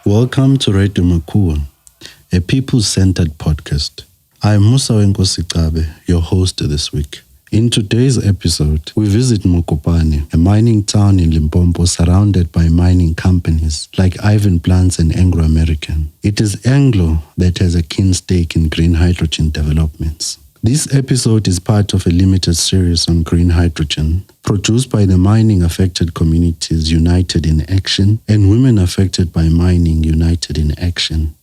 Welcome to Radio MACUA, a people-centered podcast. I am Musawenkosi Cabe, your host this week. In today's episode, we visit Mokopane, a mining town in Limpopo surrounded by mining companies like Ivan Plants and Anglo American. It is Anglo that has a keen stake in green hydrogen developments. This episode is part of a limited series on green hydrogen, produced by the Mining Affected Communities United in Action and Women Affected by Mining United in Action,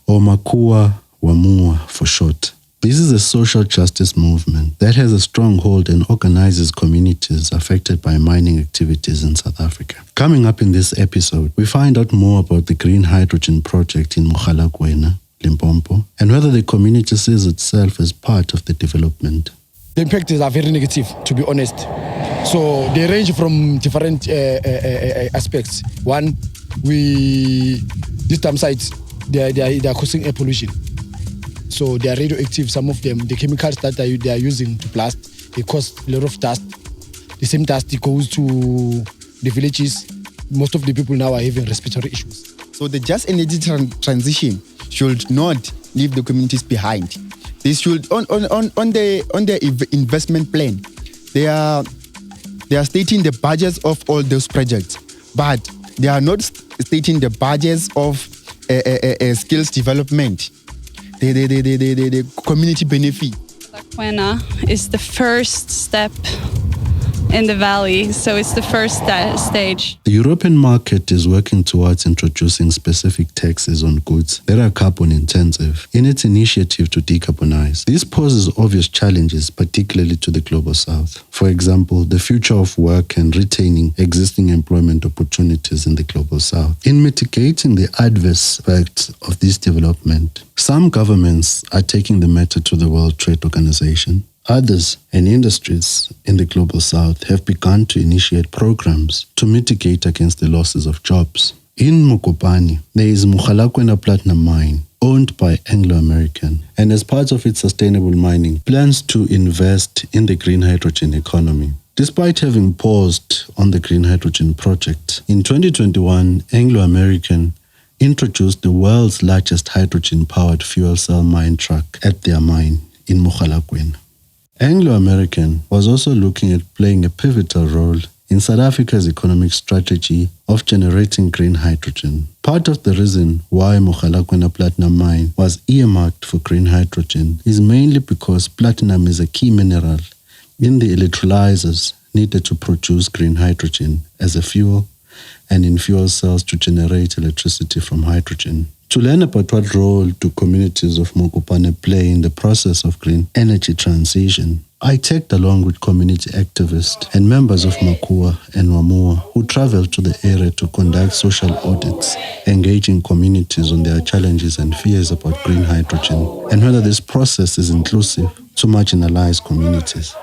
or MACUA-WAMUA for short. This is a social justice movement that has a stronghold and organizes communities affected by mining activities in South Africa. Coming up in this episode, we find out more about the green hydrogen project in Musawenkosi, Limpopo, and whether the community sees itself as part of the development. The impacts are very negative, to be honest. So they range from different aspects. One, these dump sites, they are causing air pollution. So they are radioactive. Some of them, the chemicals that they are using to blast, they cause a lot of dust. The same dust goes to the villages. Most of the people now are having respiratory issues. So the just energy transition should not leave the communities behind. They should on the investment plan. They are stating the budgets of all those projects, but they are not stating the budgets of skills development. The community benefit. MACUA is the first step in the valley, so it's the first stage. The European market is working towards introducing specific taxes on goods that are carbon intensive in its initiative to decarbonize. This poses obvious challenges, particularly to the global south. For example, the future of work and retaining existing employment opportunities in the global south. In mitigating the adverse effects of this development, some governments are taking the matter to the World Trade Organization. Others and industries in the global south have begun to initiate programs to mitigate against the losses of jobs. In Mokopane, there is Musawenkosi Platinum Mine, owned by Anglo American, and as part of its sustainable mining, plans to invest in the green hydrogen economy. Despite having paused on the green hydrogen project, in 2021, Anglo American introduced the world's largest hydrogen-powered fuel cell mine truck at their mine in Musawenkosi. Anglo American was also looking at playing a pivotal role in South Africa's economic strategy of generating green hydrogen. Part of the reason why Musawenkosi Platinum Mine was earmarked for green hydrogen is mainly because platinum is a key mineral in the electrolyzers needed to produce green hydrogen as a fuel and in fuel cells to generate electricity from hydrogen. To learn about what role do communities of Mokopane play in the process of green energy transition, I tagged along with community activists and members of MACUA and WAMUA who traveled to the area to conduct social audits, engaging communities on their challenges and fears about green hydrogen and whether this process is inclusive to marginalized communities.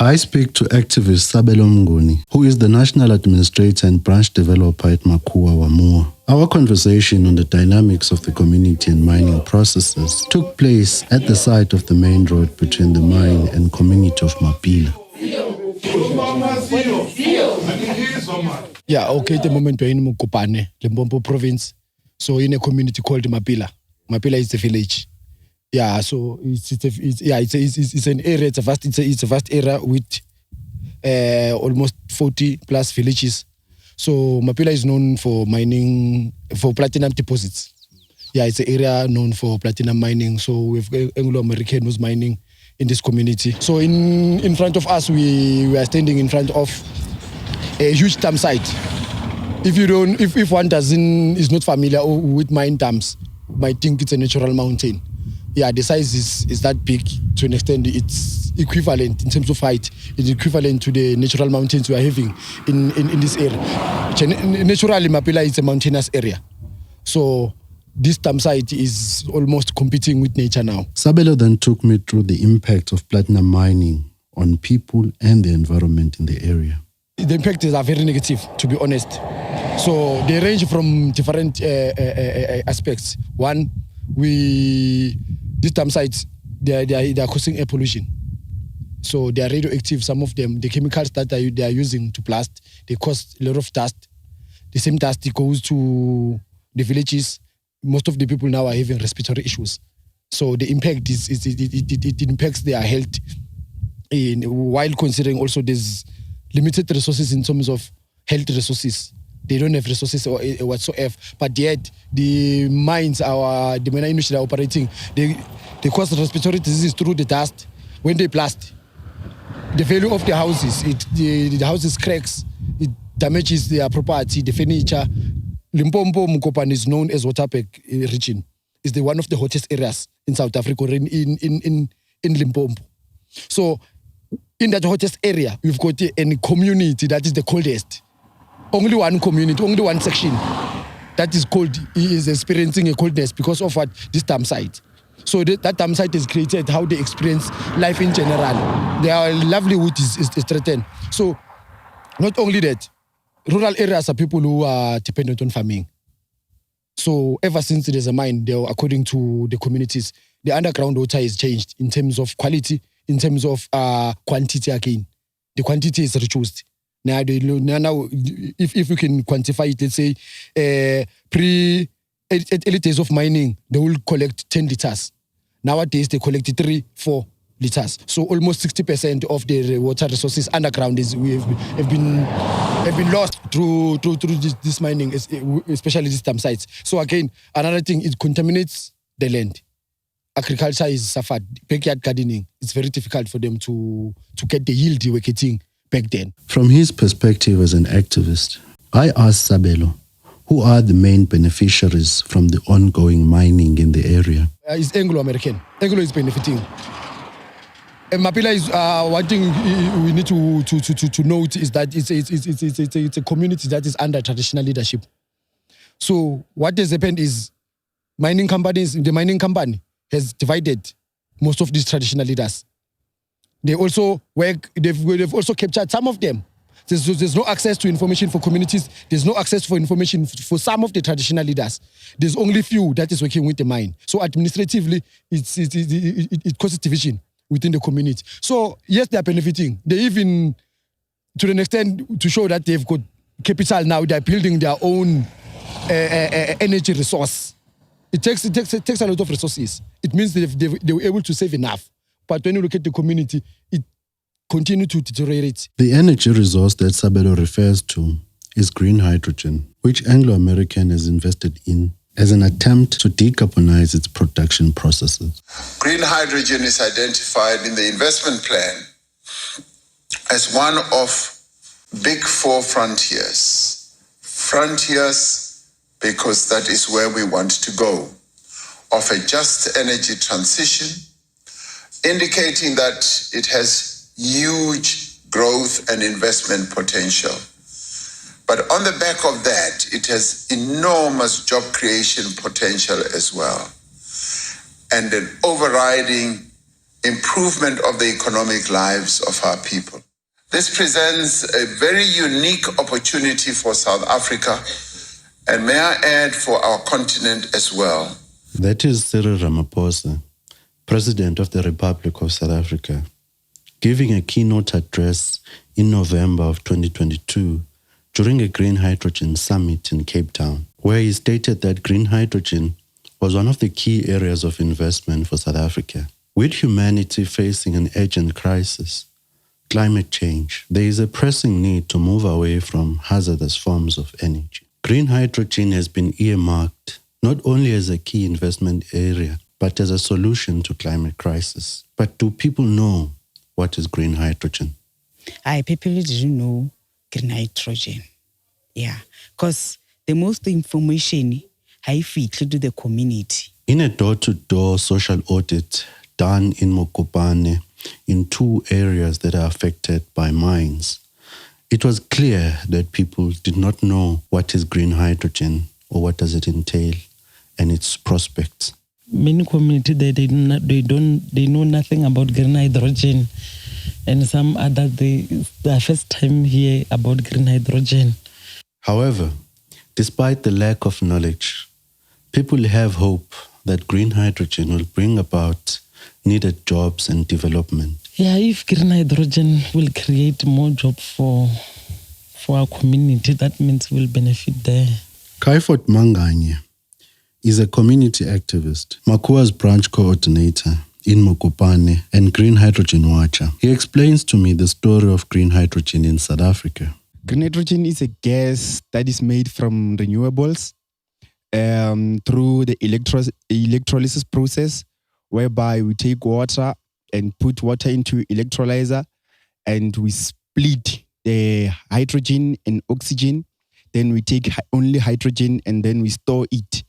I speak to activist Sabelo Mnguni, who is the national administrator and branch developer at MACUA-WAMUA. Our conversation on the dynamics of the community and mining processes took place at the site of the main road between the mine and community of Mapila. Yeah, okay, at the moment we're in Mokopane, Limpopo province. So in a community called Mapila. Mapila is a village. Yeah, so it's an area. It's a vast area with almost 40 plus villages. So Mapila is known for mining for platinum deposits. Yeah, it's an area known for platinum mining. So we've Anglo American who's mining in this community. So in front of us, we are standing in front of a huge dam site. If one is not familiar with mine dams, might think it's a natural mountain. Yeah, the size is that big to an extent. It's equivalent in terms of height. It's equivalent to the natural mountains we are having in this area. Naturally, Mapila is a mountainous area. So this dam site is almost competing with nature now. Sabelo then took me through the impact of platinum mining on people and the environment in the area. The impacts are very negative, to be honest. So they range from different aspects. One, these dam sites, they are causing air pollution. So they are radioactive. Some of them, the chemicals that they are using to blast, they cause a lot of dust. The same dust goes to the villages, most of the people now are having respiratory issues. So the impact it impacts their health, while considering also there's limited resources in terms of health resources. They don't have resources whatsoever, but yet the mines, the mine industry are operating, they cause respiratory diseases through the dust when they blast. The value of the houses, the houses cracks, it damages their property, the furniture. Limpopo, Mokopane is known as Waterberg region. It's one of the hottest areas in South Africa, in Limpopo. So in that hottest area, we've got a community that is the coldest. Only one community, only one section that is cold is experiencing a coldness because of what this dam site. So that dam site is created how they experience life in general. Their livelihood is threatened. So not only that, rural areas are people who are dependent on farming. So ever since there's a mine, according to the communities, the underground water is changed in terms of quality, in terms of quantity again. The quantity is reduced. Now, if you can quantify it, let's say early days of mining, they will collect 10 liters. Nowadays, they collect 3-4 liters. So almost 60% of the water resources underground have been lost through this mining, especially these dam sites. So again, another thing, it contaminates the land. Agriculture is suffered. Backyard gardening, it's very difficult for them to get the yield they were getting back then. From his perspective as an activist, I asked Sabelo, who are the main beneficiaries from the ongoing mining in the area? It's Anglo-American. Anglo is benefiting. And Mapila is one thing we need to note is that it's a community that is under traditional leadership. So what has happened is the mining company has divided most of these traditional leaders. They also they've also captured some of them. There's no access to information for communities. There's no access for information for some of the traditional leaders. There's only few that is working with the mine. So administratively, it causes division within the community. So yes, they are benefiting. They even, to an extent, to show that they've got capital now, they're building their own energy resource. It takes a lot of resources. It means they were able to save enough. But when you look at the community, it continues to deteriorate. The energy resource that Sabelo refers to is green hydrogen, which Anglo-American has invested in as an attempt to decarbonize its production processes. Green hydrogen is identified in the investment plan as one of big 4 frontiers. Frontiers because that is where we want to go, of a just energy transition, indicating that it has huge growth and investment potential. But on the back of that, it has enormous job creation potential as well, and an overriding improvement of the economic lives of our people. This presents a very unique opportunity for South Africa, and may I add, for our continent as well. That is Cyril Ramaphosa, President of the Republic of South Africa, giving a keynote address in November of 2022 during a green hydrogen summit in Cape Town, where he stated that green hydrogen was one of the key areas of investment for South Africa. With humanity facing an urgent crisis, climate change, there is a pressing need to move away from hazardous forms of energy. Green hydrogen has been earmarked not only as a key investment area, but as a solution to climate crisis. But do people know what is green hydrogen? People didn't know green hydrogen. Yeah, because the most information I feed to the community. In a door-to-door social audit done in Mokopane, in 2 areas that are affected by mines, it was clear that people did not know what is green hydrogen or what does it entail and its prospects. Many communities they know nothing about green hydrogen, and some others the first time hear about green hydrogen. However, despite the lack of knowledge, people have hope that green hydrogen will bring about needed jobs and development. Yeah, if green hydrogen will create more jobs for our community, that means we'll benefit there. Caiford Manganye, is a community activist, MACUA's branch coordinator in Mokopane and Green Hydrogen Watcher. He explains to me the story of green hydrogen in South Africa. Green hydrogen is a gas that is made from renewables through the electrolysis process, whereby we take water and put water into electrolyzer and we split the hydrogen and oxygen. Then we take only hydrogen and then we store it.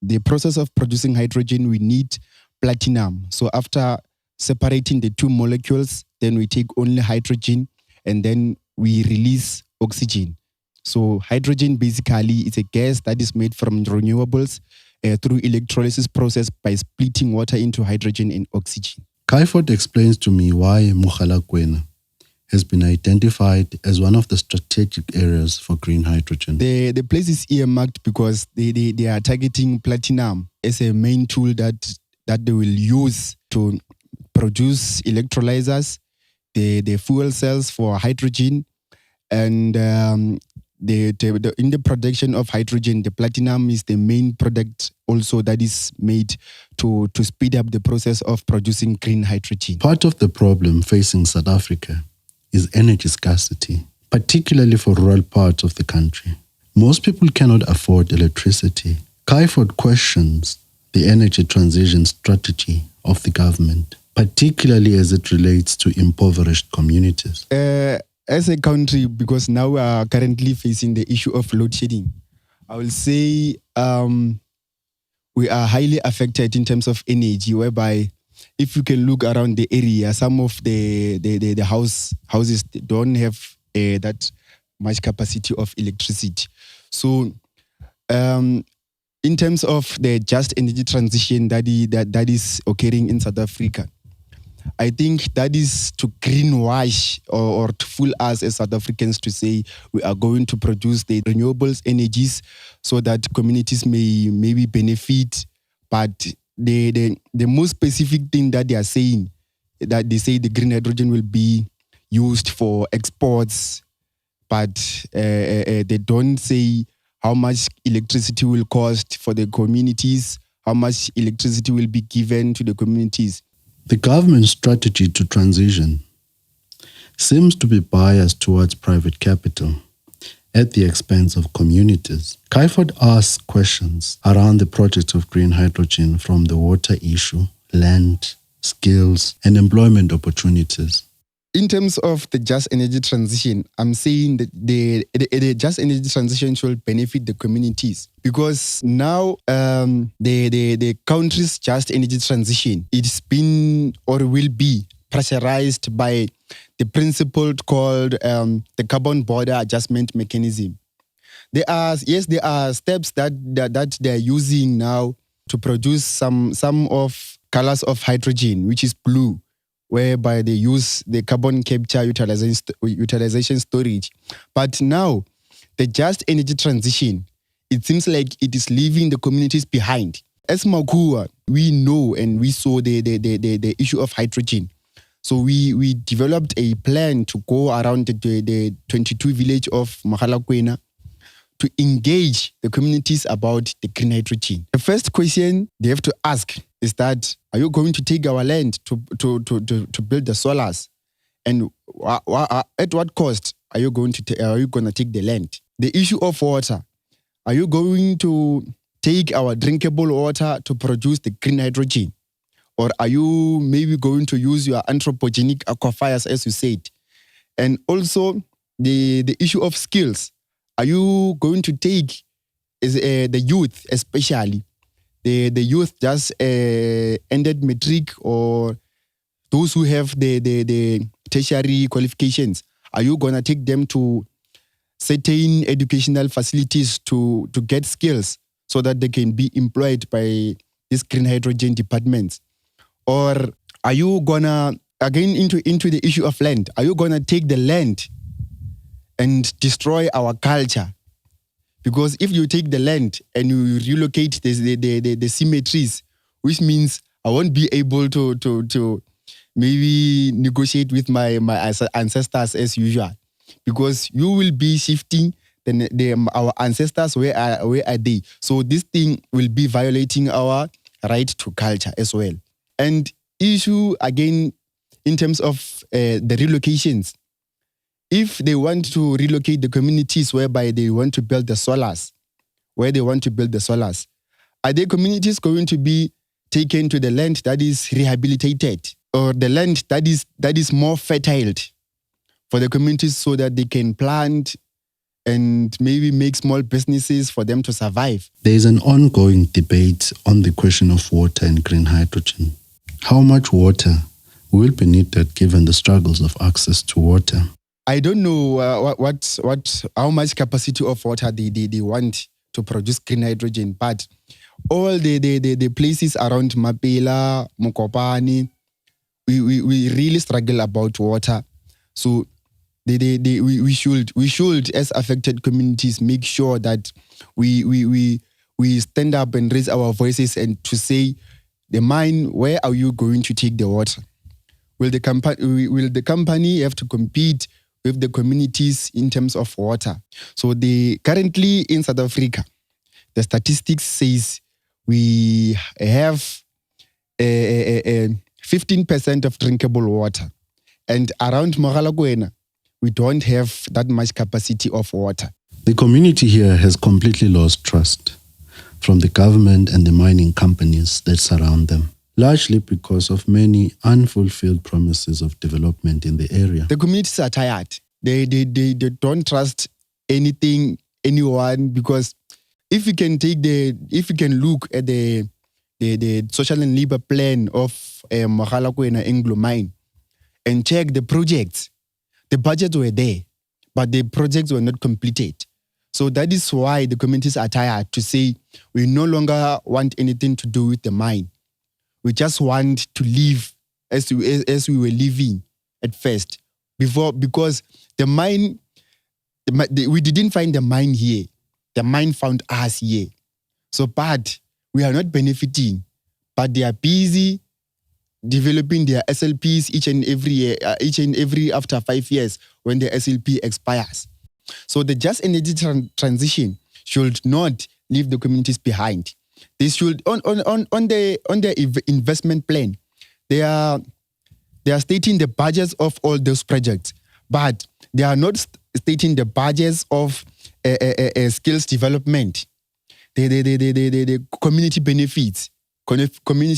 The process of producing hydrogen, we need platinum. So after separating the two molecules, then we take only hydrogen and then we release oxygen. So hydrogen basically is a gas that is made from renewables through electrolysis process by splitting water into hydrogen and oxygen. Caiford explains to me why Musawenkosi has been identified as one of the strategic areas for green hydrogen. The place is earmarked because they are targeting platinum as a main tool that they will use to produce electrolyzers, the fuel cells for hydrogen, and in the production of hydrogen, the platinum is the main product also that is made to speed up the process of producing green hydrogen. Part of the problem facing South Africa is energy scarcity, particularly for rural parts of the country. Most people cannot afford electricity. Caiford questions the energy transition strategy of the government, particularly as it relates to impoverished communities. As a country, because now we are currently facing the issue of load shedding, I will say we are highly affected in terms of energy, whereby if you can look around the area, some of the houses don't have that much capacity of electricity. So in terms of the just energy transition that is occurring in South Africa, I think that is to greenwash or to fool us as South Africans to say we are going to produce the renewables energies so that communities may maybe benefit. But the most specific thing that they are saying, that they say the green hydrogen will be used for exports, but they don't say how much electricity will cost for the communities, how much electricity will be given to the communities. The government's strategy to transition seems to be biased towards private capital at the expense of communities. Caiford asks questions around the project of green hydrogen from the water issue, land, skills, and employment opportunities. In terms of the just energy transition, I'm saying that the just energy transition should benefit the communities, because now the country's just energy transition, it's been or will be pressurized by the principle called the carbon border adjustment mechanism. There are steps that they're using now to produce some of colors of hydrogen, which is blue, whereby they use the carbon capture utilization storage. But now, the just energy transition, it seems like it is leaving the communities behind. As MACUA, we know and we saw the issue of hydrogen. So we developed a plan to go around the 22 village of Musawenkosi to engage the communities about the green hydrogen. The first question they have to ask is that, are you going to take our land to build the solars? And at what cost are you going to take the land? The issue of water, are you going to take our drinkable water to produce the green hydrogen? Or are you maybe going to use your anthropogenic aquifers, as you said? And also the issue of skills. Are you going to take the youth, especially the youth just ended matric, or those who have the tertiary qualifications? Are you going to take them to certain educational facilities to get skills so that they can be employed by these green hydrogen departments? Or are you going to, again, into the issue of land, are you going to take the land and destroy our culture? Because if you take the land and you relocate the cemeteries, which means I won't be able to maybe negotiate with my ancestors as usual, because you will be shifting then our ancestors, where are they? So this thing will be violating our right to culture as well. And issue again in terms of the relocations. If they want to relocate the communities whereby they want to build the solars, are the communities going to be taken to the land that is rehabilitated, or the land that is more fertile for the communities so that they can plant and maybe make small businesses for them to survive? There is an ongoing debate on the question of water and green hydrogen. How much water will be needed given the struggles of access to water? I don't know how much capacity of water they want to produce green hydrogen, but all the places around Mapela, Mokopane, we really struggle about water. So we should as affected communities make sure that we stand up and raise our voices and to say, the mine, where are you going to take the water? Will the company have to compete with the communities in terms of water? So currently in South Africa, the statistics says we have 15% of drinkable water. And around Mogalakwena, we don't have that much capacity of water. The community here has completely lost trust from the government and the mining companies that surround them, largely because of many unfulfilled promises of development in the area. The communities are tired. They don't trust anyone, because if you can look at the social and labor plan of Mogalakwena Anglo Mine and check the projects, the budgets were there, but the projects were not completed. So that is why the communities are tired to say, we no longer want anything to do with the mine. We just want to live as we were living at first. Because the mine, we didn't find the mine here. The mine found us here. So, but we are not benefiting. But they are busy developing their SLPs each and every year, after 5 years when the SLP expires. So the just energy transition should not leave the communities behind. They should on the investment plan. They are stating the budgets of all those projects, but they are not stating the budgets of skills development, the community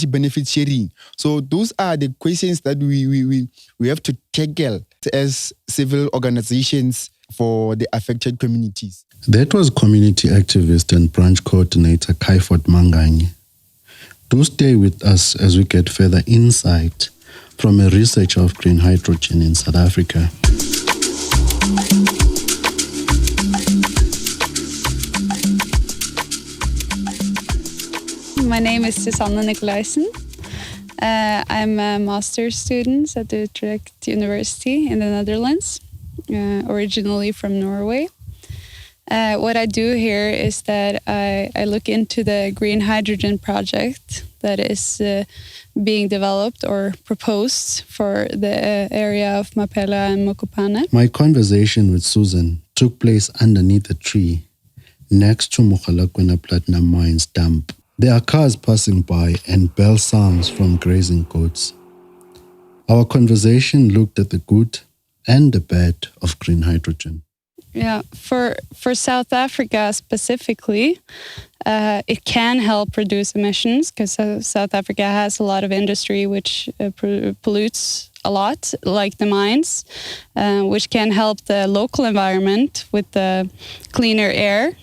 benefits sharing. So those are the questions that we have to tackle as civil organizations for the affected communities. That was community activist and branch coordinator Caiford Manganye. Do stay with us as we get further insight from a researcher of green hydrogen in South Africa. My name is Nicolaysen. I'm a master's student at the Utrecht University in the Netherlands, originally from Norway. What I do here is that I look into the green hydrogen project that is being developed or proposed for the area of Mapela and Mokopane. My conversation with Susan took place underneath a tree next to Mogalakwena Platinum Mines dump. There are cars passing by and bell sounds from grazing goats. Our conversation looked at the good and the bad of green hydrogen. Yeah, for South Africa specifically, it can help reduce emissions because South Africa has a lot of industry which pollutes a lot, like the mines, which can help the local environment with the cleaner air,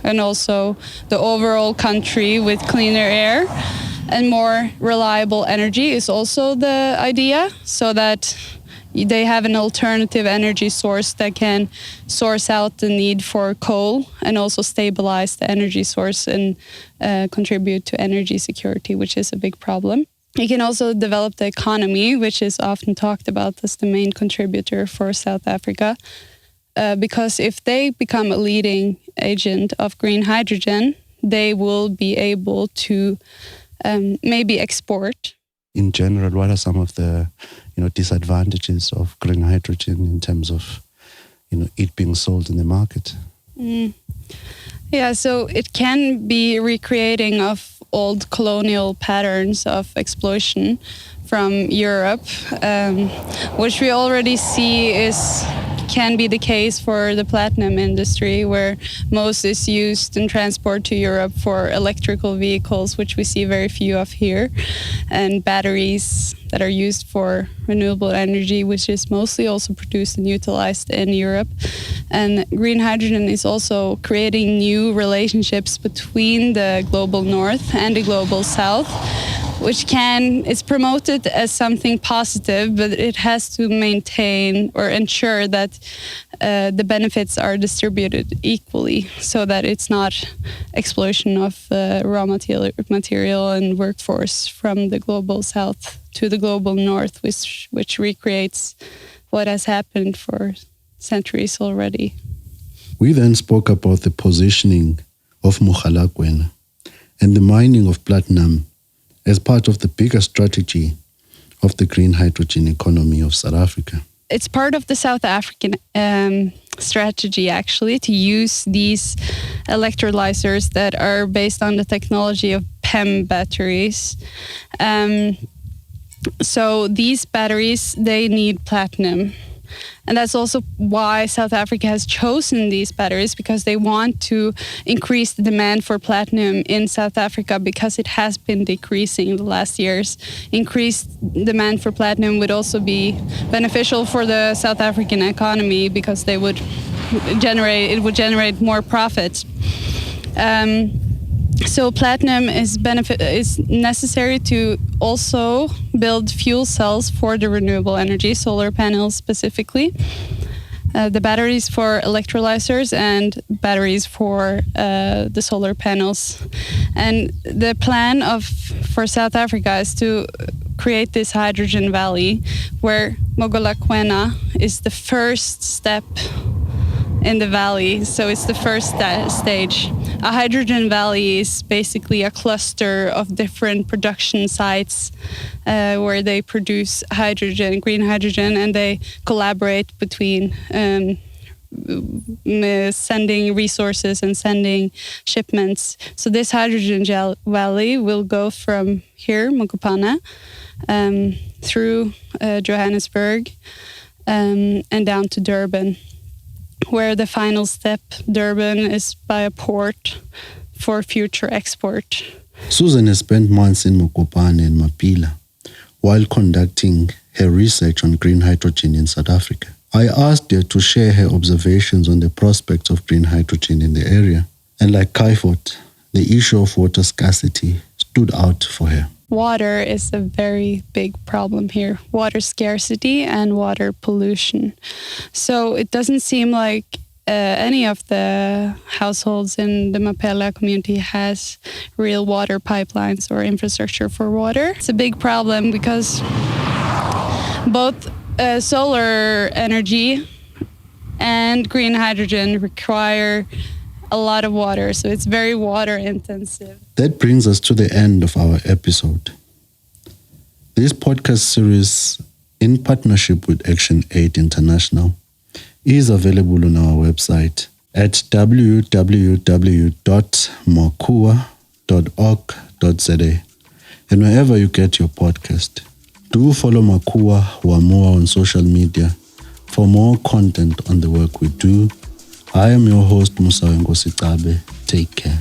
and also the overall country with cleaner air and more reliable energy is also the idea, so that they have an alternative energy source that can source out the need for coal and also stabilize the energy source and contribute to energy security, which is a big problem. You can also develop the economy, which is often talked about as the main contributor for South Africa. Because if they become a leading agent of green hydrogen, they will be able to maybe export. In general, what are some of the disadvantages of green hydrogen in terms of it being sold in the market? Yeah, so it can be recreating of old colonial patterns of exploitation from Europe, which we already see can be the case for the platinum industry, where most is used in transport to Europe for electrical vehicles, which we see very few of here, and batteries that are used for renewable energy, which is mostly also produced and utilized in Europe. And green hydrogen is also creating new relationships between the global north and the global south, which is promoted as something positive, but it has to maintain or ensure that the benefits are distributed equally, so that it's not exploitation of raw material and workforce from the global south to the global north, which recreates what has happened for centuries already. We then spoke about the positioning of Mogalakwena and the mining of platinum as part of the bigger strategy of the green hydrogen economy of South Africa. It's part of the South African strategy, actually, to use these electrolyzers that are based on the technology of PEM batteries. So these batteries, they need platinum. And that's also why South Africa has chosen these batteries, because they want to increase the demand for platinum in South Africa, because it has been decreasing in the last years. Increased demand for platinum would also be beneficial for the South African economy, because it would generate more profits. So platinum is necessary to also build fuel cells for the renewable energy, solar panels specifically, the batteries for electrolyzers and batteries for the solar panels. And the plan for South Africa is to create this hydrogen valley, where Mogalakwena is the first step in the valley. So it's the first stage. A hydrogen valley is basically a cluster of different production sites where they produce hydrogen, green hydrogen, and they collaborate between sending resources and sending shipments. So this hydrogen valley will go from here, Mokopane, through Johannesburg and down to Durban, where the final step, Durban, is by a port for future export. Susan has spent months in Mokopane and Mapila while conducting her research on green hydrogen in South Africa. I asked her to share her observations on the prospects of green hydrogen in the area. And like Caiford, the issue of water scarcity stood out for her. Water is a very big problem here. Water scarcity and water pollution. So it doesn't seem like any of the households in the Mapela community has real water pipelines or infrastructure for water. It's a big problem because both solar energy and green hydrogen require a lot of water, so it's very water intensive. That brings us to the end of our episode. This podcast series, in partnership with Action Aid International, is available on our website at www.macua.org.za and wherever you get your podcast. Do follow MACUA-WAMUA on social media for more content on the work we do. I am your host, Musawenkosi Cabe. Take care.